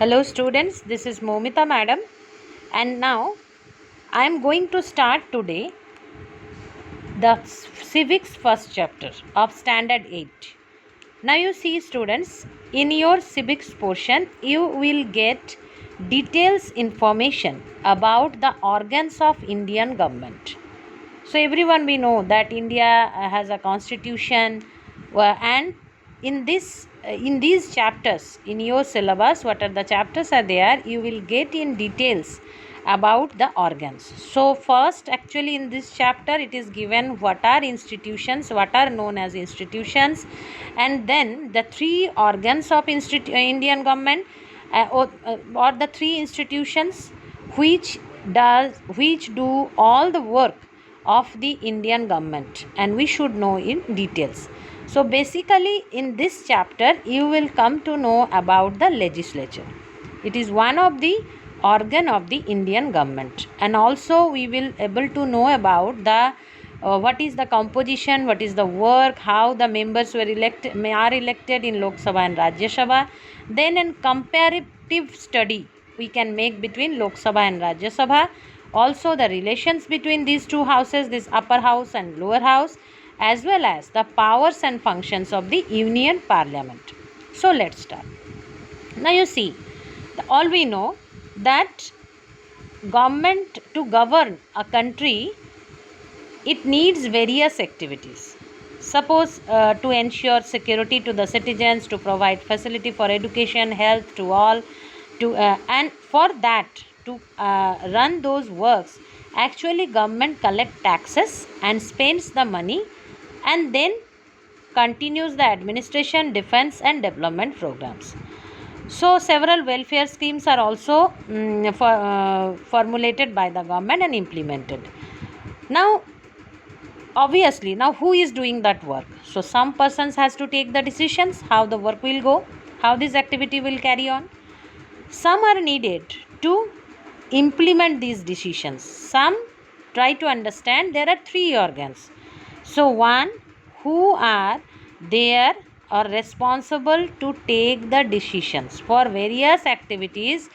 Hello students, this is Momita madam, and now I am going to start today the civics first chapter of standard 8. Now you see students, in your civics portion you will get details information about the organs of Indian government. So everyone we know that India has a constitution, and in these chapters in your syllabus, what are the chapters are there, you will get in details about the organs. So first, actually in this chapter it is given what are institutions, what are known as institutions, and then the three organs of Indian government, or the three institutions which do all the work of the Indian government, and we should know in details. So basically in this chapter you will come to know about the legislature. It is one of the organ of the Indian government, and also we will able to know about the what is the composition, what is the work, how the members are elected in Lok Sabha and Rajya Sabha. Then in comparative study we can make between Lok Sabha and Rajya Sabha, also the relations between these two houses, this upper house and lower house, as well as the powers and functions of the Union Parliament. So let's start. Now you see, all we know that government, to govern a country, it needs various activities. Suppose to ensure security to the citizens, to provide facility for education, health to all, and for that to run those works, actually government collect taxes and spends the money, and then continues the administration, defense and development programs. So several welfare schemes are also formulated by the government and implemented. Now obviously, now who is doing that work? So some persons has to take the decisions how the work will go, how this activity will carry on. Some are needed to implement these decisions. Some try to understand there are three organs. So one, who are there or responsible to take the decisions for various activities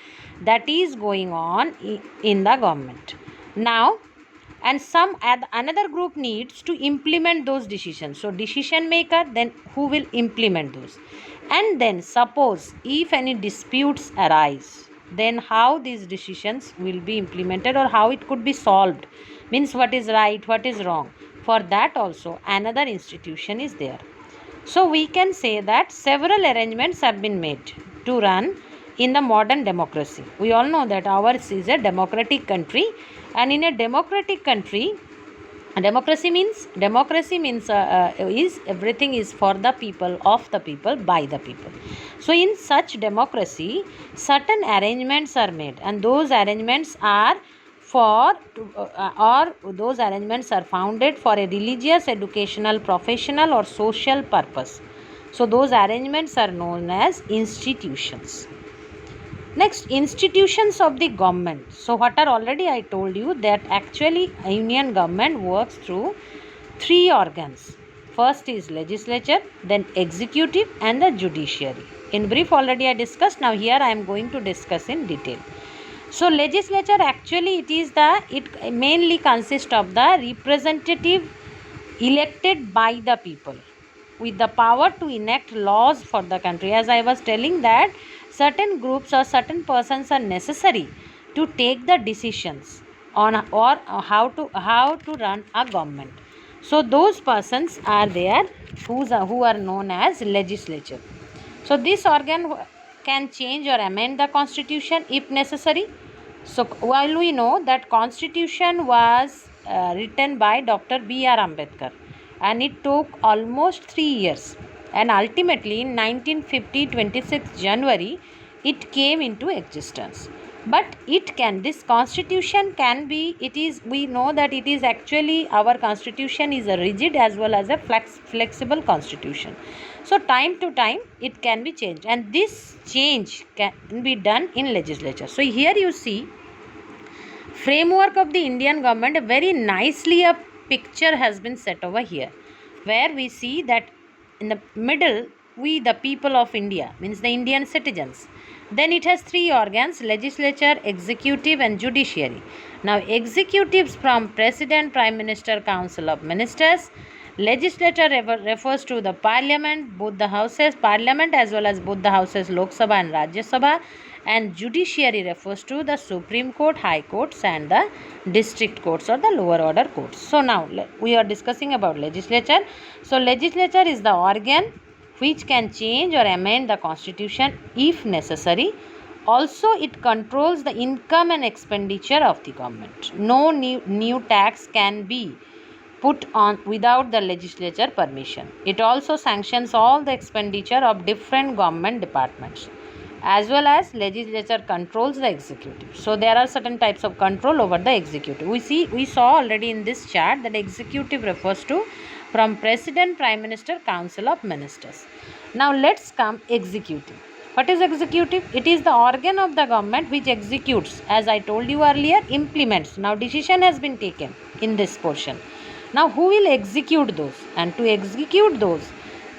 that is going on in the government. Now, and another group needs to implement those decisions. So decision maker, then who will implement those, and then suppose if any disputes arise, then how these decisions will be implemented or how it could be solved, means what is right, what is wrong. For that also another institution is there. So we can say that several arrangements have been made to run in the modern democracy. We all know that ours is a democratic country, and in a democratic country, democracy means is everything is for the people, of the people, by the people. So in such democracy, certain arrangements are made, and those arrangements are those arrangements are founded for a religious, educational, professional or social purpose. So those arrangements are known as institutions. Next, institutions of the government. So what are already I told you that actually Union government works through three organs. First is legislature, then executive and the judiciary. In brief already I discussed. Now here I am going to discuss in detail. So legislature, actually it mainly consists of the representative elected by the people with the power to enact laws for the country. As I was telling that certain groups or certain persons are necessary to take the decisions on or how to run a government. So those persons are there who are known as legislature. So this organ can change or amend the constitution if necessary. So while we know that constitution was written by Dr. B.R. Ambedkar, and it took almost 3 years, and ultimately in 1950 26 January it came into existence. But this constitution can be, we know that it is actually, our constitution is a rigid as well as a flexible constitution. So time to time it can be changed, and this change can be done in legislature. So here you see framework of the Indian government. Very nicely a picture has been set over here, where we see that in the middle, we the people of India, means the Indian citizens, Then it has three organs: legislature, executive and judiciary. Now executives from president, prime minister, council of ministers. Legislature refers to the parliament, both the houses, parliament as well as both the houses, Lok Sabha and Rajya Sabha. And judiciary refers to the Supreme Court, High Courts and the district courts or the lower order courts. So now we are discussing about legislature. So legislature is the organ which can change or amend the constitution if necessary. Also, it controls the income and expenditure of the government. No new tax can be put on without the legislature permission. It also sanctions all the expenditure of different government departments, as well as legislature controls the executive. So there are certain types of control over the executive. We saw already in this chart that executive refers to from president, prime minister, council of ministers. Now let's come executive. What is executive? It is the organ of the government which executes, as I told you earlier, implements. Now decision has been taken in this portion. Now who will execute those? And to execute those,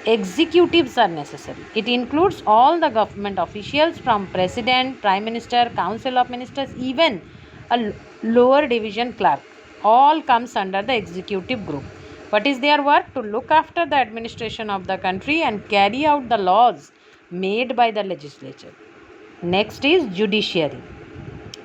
executives are necessary. It includes all the government officials from president, prime minister, council of ministers, even a lower division clerk. All comes under the executive group. What is their work? To look after the administration of the country and carry out the laws made by the legislature. Next is judiciary.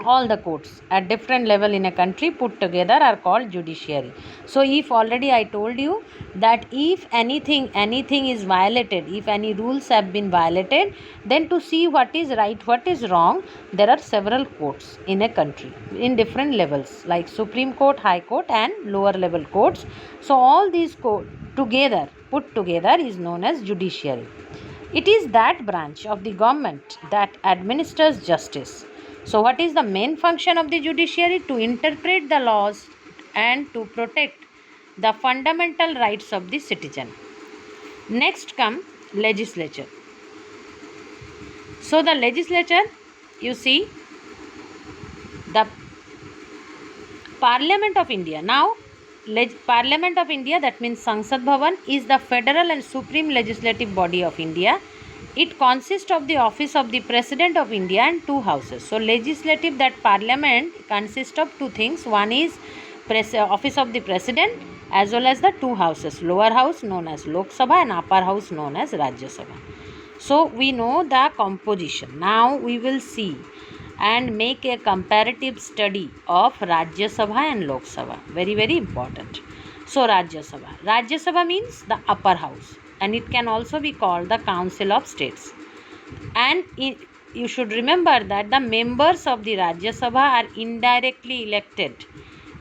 All the courts at different level in a country put together are called judiciary. So if already I told you that if anything is violated, if any rules have been violated, then to see what is right, what is wrong, there are several courts in a country in different levels, like Supreme Court, High Court and lower level courts. So all these courts together, put together, is known as judiciary. It is that branch of the government that administers justice. So what is the main function of the judiciary? To interpret the laws and to protect the fundamental rights of the citizen. Next come legislature. So the legislature, you see, the Parliament of India. Now Parliament of India, that means Sansad Bhavan, is the federal and supreme legislative body of India. It consists of the office of the President of India and two houses. So legislative, that parliament consists of two things. One is office of the President as well as the two houses. Lower house known as Lok Sabha and upper house known as Rajya Sabha. So we know the composition. Now we will see and make a comparative study of Rajya Sabha and Lok Sabha. Very, very important. So Rajya Sabha. Rajya Sabha means the upper house, and it can also be called the Council of States. And you should remember that the members of the Rajya Sabha are indirectly elected,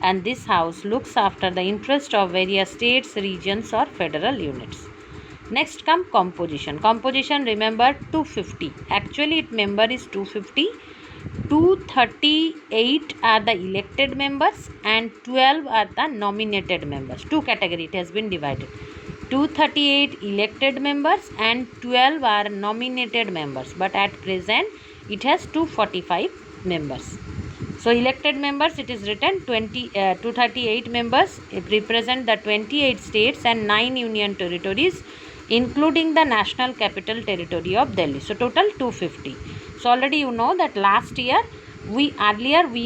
and this house looks after the interest of various states, regions or federal units. Next come composition. Composition, remember, 250. Actually its member is 250. 238 are the elected members and 12 are the nominated members. Two category it has been divided. 238 elected members and 12 are nominated members, but at present it has 245 members. So elected members, it is written 238 members. It represent the 28 states and 9 union territories, including the national capital territory of Delhi. So total 250. So already you know that last year we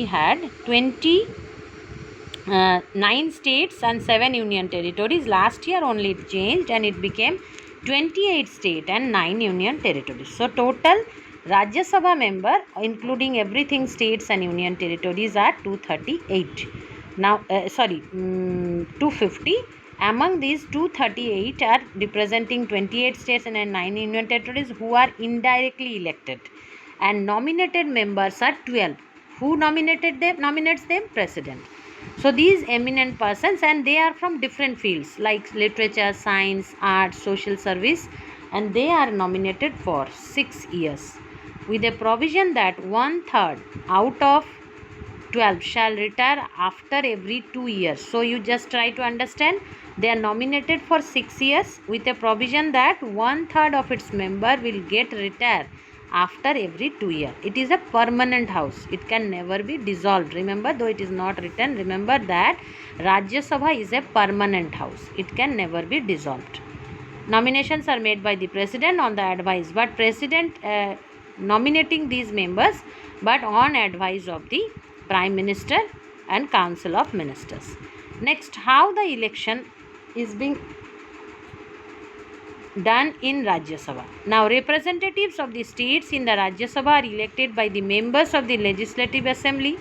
had 29 states and 7 union territories. Last year only it changed and it became 28 state and 9 union territories. So total Rajya Sabha member, including everything, states and union territories, are 238. Now 250. Among these, 238 are representing 28 states and 9 union territories who are indirectly elected, and nominated members are 12. Who nominates them? President. So these eminent persons, and they are from different fields like literature, science, arts, social service, and they are nominated for 6 years with a provision that 1/3 out of 12 shall retire after every 2 years. So you just try to understand, they are nominated for 6 years with a provision that 1/3 of its member will get retired after every 2 years. It is a permanent house. It can never be dissolved. Remember, though it is not written, remember that Rajya Sabha is a permanent house. It can never be dissolved. Nominations are made by the President on the advice, but President nominating these members, but on advice of the Prime Minister and Council of Ministers. Next, how the election is being done in Rajya Sabha. Now, representatives of the states in the Rajya Sabha are elected by the members of the Legislative Assembly,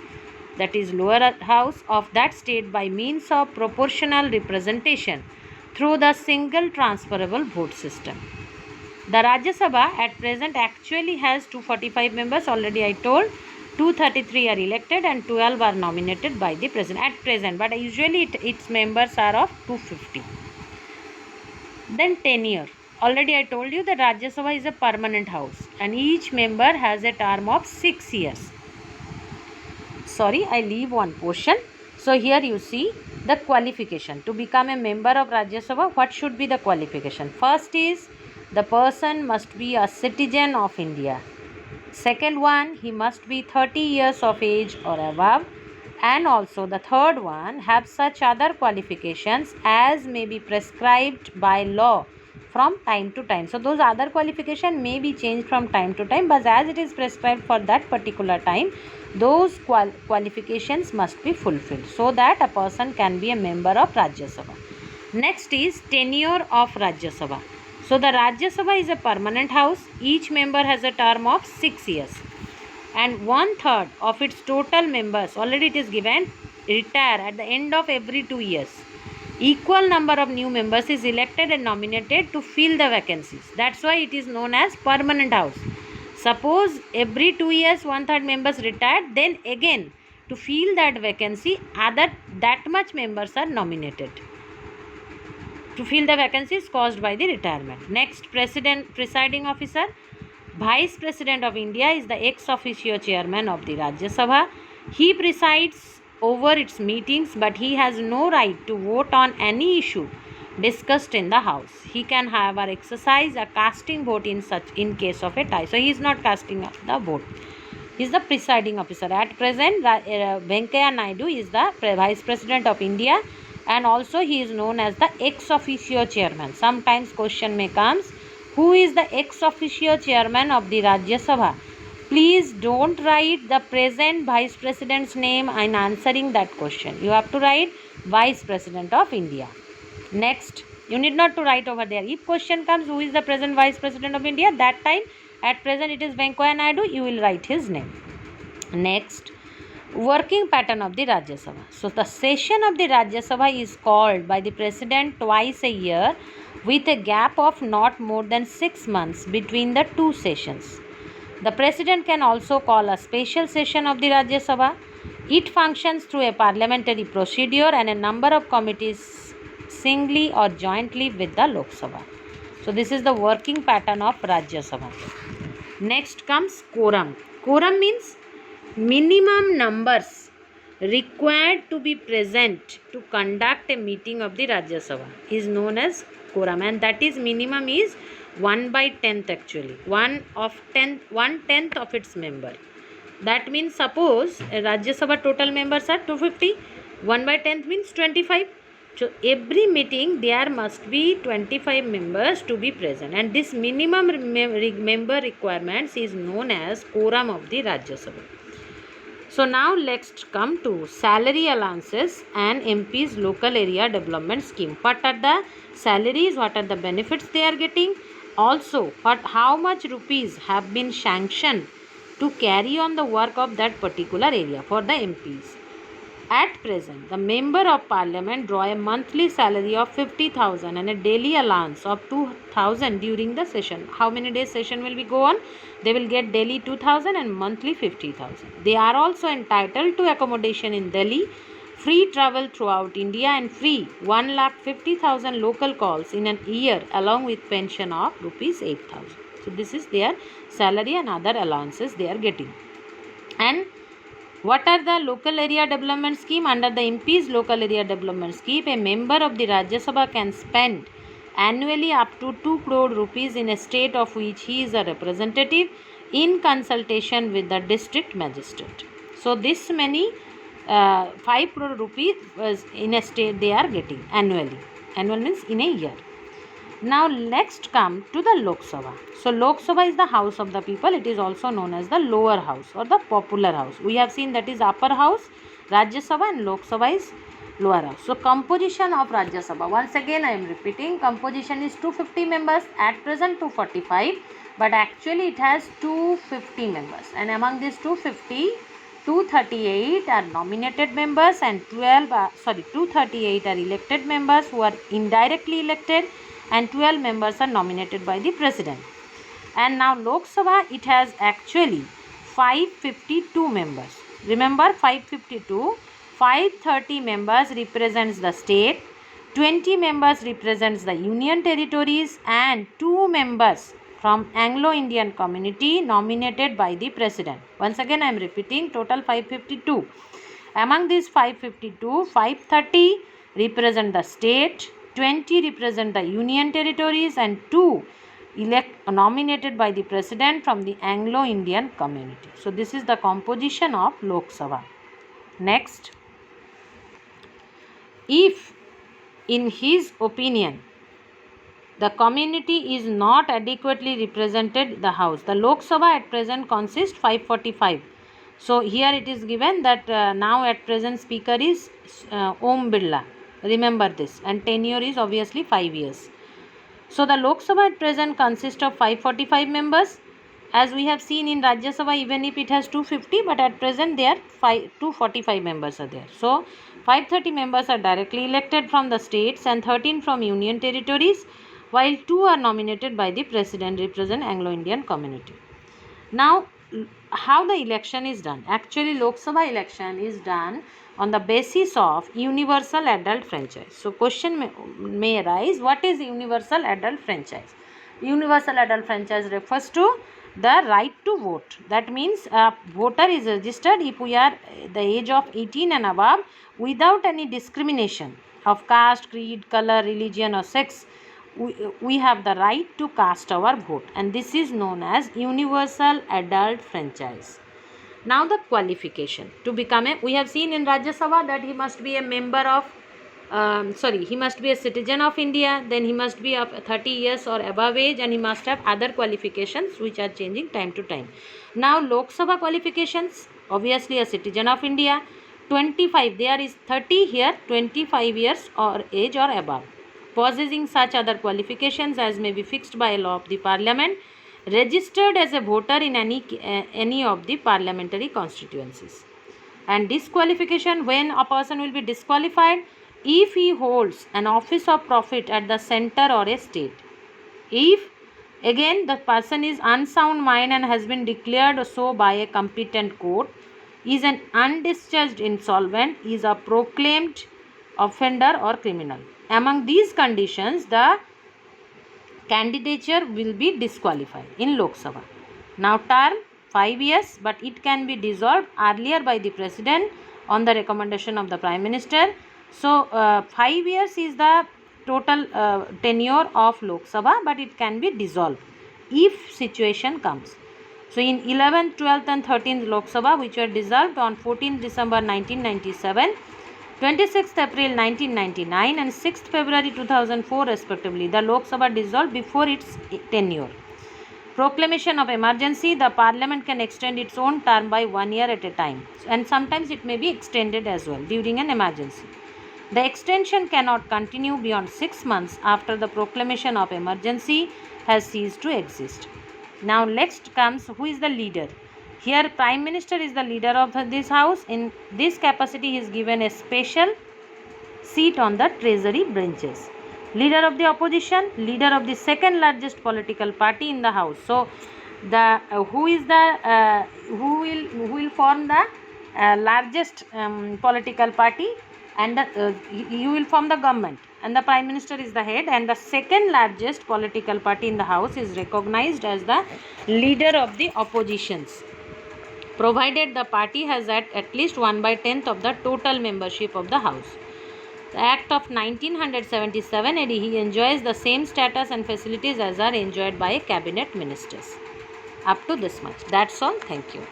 that is lower house of that state, by means of proportional representation through the single transferable vote system. The Rajya Sabha at present actually has 245 members, already I told. 233 are elected and 12 are nominated by the president at present, but usually its members are of 250. Then tenure. Already I told you that Rajya Sabha is a permanent house and each member has a term of 6 years. Sorry, I leave one portion. So here you see the qualification. To become a member of Rajya Sabha, what should be the qualification? First is the person must be a citizen of India. Second one, he must be 30 years of age or above. And also the third one, have such other qualifications as may be prescribed by law from time to time. So those other qualifications may be changed from time to time, but as it is prescribed for that particular time, those qualifications must be fulfilled so that a person can be a member of Rajya Sabha. Next is tenure of Rajya Sabha. So the Rajya Sabha is a permanent house. Each member has a term of 6 years. And 1/3 of its total members, already it is given, retire at the end of every 2 years. Equal number of new members is elected and nominated to fill the vacancies. That's why it is known as permanent house. Suppose every 2 years 1/3 members retired, then again to fill that vacancy, that much members are nominated to fill the vacancies caused by the retirement. Next, presiding officer. Vice President of India is the ex officio chairman of the Rajya Sabha. He presides over its meetings, but he has no right to vote on any issue discussed in the house. He can, however, exercise a casting vote in case of a tie. So he is not casting the vote. He is the presiding officer. At present, Venkaiah Naidu is the Vice President of India, and also he is known as the ex officio chairman. Sometimes question may come, who is the ex officio chairman of the Rajya Sabha? Please don't write the present Vice President's name in answering that question. You have to write Vice President of India. Next, you need not to write over there. If question comes, who is the present Vice President of India? That time, at present it is Venkaiah Naidu, you will write his name. Next, working pattern of the Rajya Sabha. So the session of the Rajya Sabha is called by the President twice a year with a gap of not more than 6 months between the two sessions. The President can also call a special session of the Rajya Sabha. It functions through a parliamentary procedure and a number of committees singly or jointly with the Lok Sabha. So this is the working pattern of Rajya Sabha. Next comes quorum. Quorum means minimum numbers required to be present to conduct a meeting of the Rajya Sabha is known as quorum, and that is minimum is 1/10 actually, 1/10 of its member. That means suppose Rajya Sabha total members are 250, 1/10 means 25. So every meeting there must be 25 members to be present, and this minimum member requirements is known as quorum of the Rajya Sabha. So now let's come to salary allowances and MP's local area development scheme. What are the salaries? What are the benefits they are getting? Also, how much rupees have been sanctioned to carry on the work of that particular area for the MPs. At present, the member of parliament draw a monthly salary of 50,000 and a daily allowance of 2,000 during the session. How many days session will be go on? They will get daily 2,000 and monthly 50,000. They are also entitled to accommodation in Delhi, free travel throughout India, and free 1,50,000 local calls in an year along with pension of rupees 8,000. So this is their salary and other allowances they are getting. And what are the local area development scheme? Under the MP's local area development scheme, a member of the Rajya Sabha can spend annually up to 2 crore rupees in a state of which he is a representative in consultation with the district magistrate. So this many 5 crore rupees in a state they are getting annually. Annual means in a year. Now next come to the Lok Sabha. So Lok Sabha is the house of the people. It is also known as the lower house or the popular house. We have seen that is upper house, Rajya Sabha, and Lok Sabha is lower house. So composition of Rajya Sabha. Once again I am repeating, composition is 250 members, at present 245, but actually it has 250 members, and among these 250, 238 are nominated members and 238 are elected members who are indirectly elected, and 12 members are nominated by the president. And now Lok Sabha, it has actually 552 members. Remember 552, 530 members represents the state, 20 members represents the union territories, and 2 members from Anglo-Indian community nominated by the president. Once again I am repeating, total 552. Among these 552, 530 represent the state, 20 represent the union territories, and 2 nominated by the president from the Anglo-Indian community. So this is the composition of Lok Sabha. Next, if in his opinion the community is not adequately represented in the house, the Lok Sabha at present consists 545. So here it is given that now at present speaker is Om Birla. Remember this, and tenure is obviously 5 years. So the Lok Sabha at present consists of 545 members. As we have seen in Rajya Sabha, even if it has 250, but at present there 245 members are there. So 530 members are directly elected from the states and 13 from union territories, while 2 are nominated by the president, represent Anglo-Indian community. Now how the election is done? Actually Lok Sabha election is done on the basis of universal adult franchise. So question may arise, what is universal adult franchise? Universal adult franchise refers to the right to vote. That means a voter is registered if we are the age of 18 and above without any discrimination of caste, creed, color, religion or sex. We have the right to cast our vote, and this is known as universal adult franchise. Now the qualification to become we have seen in Rajya Sabha that he must be a member of he must be a citizen of India, then he must be of 30 years or above age, and he must have other qualifications which are changing time to time. Now Lok Sabha qualifications, obviously a citizen of India, 25, there is 30 here, 25 years or age or above, possessing such other qualifications as may be fixed by a law of the parliament, registered as a voter in any of the parliamentary constituencies. And disqualification, when a person will be disqualified, if he holds an office of profit at the center or a state. If again the person is unsound mind and has been declared so by a competent court, is an undischarged insolvent, is a proclaimed offender or criminal. Among these conditions, the candidature will be disqualified in Lok Sabha. Now term 5 years, but it can be dissolved earlier by the president on the recommendation of the prime minister. So 5 years is the total tenure of Lok Sabha, but it can be dissolved if situation comes. So in 11th, 12th and 13th Lok Sabha, which were dissolved on 14th December 1997, 26th April 1999 and 6th February 2004 respectively, the Lok Sabha dissolved before its tenure. Proclamation of emergency, the parliament can extend its own term by 1 year at a time, and sometimes it may be extended as well during an emergency. The extension cannot continue beyond 6 months after the proclamation of emergency has ceased to exist. Now next comes, who is the leader? Here Prime Minister is the leader of this house. In this capacity he is given a special seat on the treasury benches. Leader of the opposition, leader of the second largest political party in the house. So the who will form the largest political party, and you will form the government, and the prime minister is the head, and the second largest political party in the house is recognized as the leader of the oppositions, provided the party has at least 1/10 of the total membership of the house. The Act of 1977 AD, he enjoys the same status and facilities as are enjoyed by cabinet ministers. Up to this much. That's all. Thank you.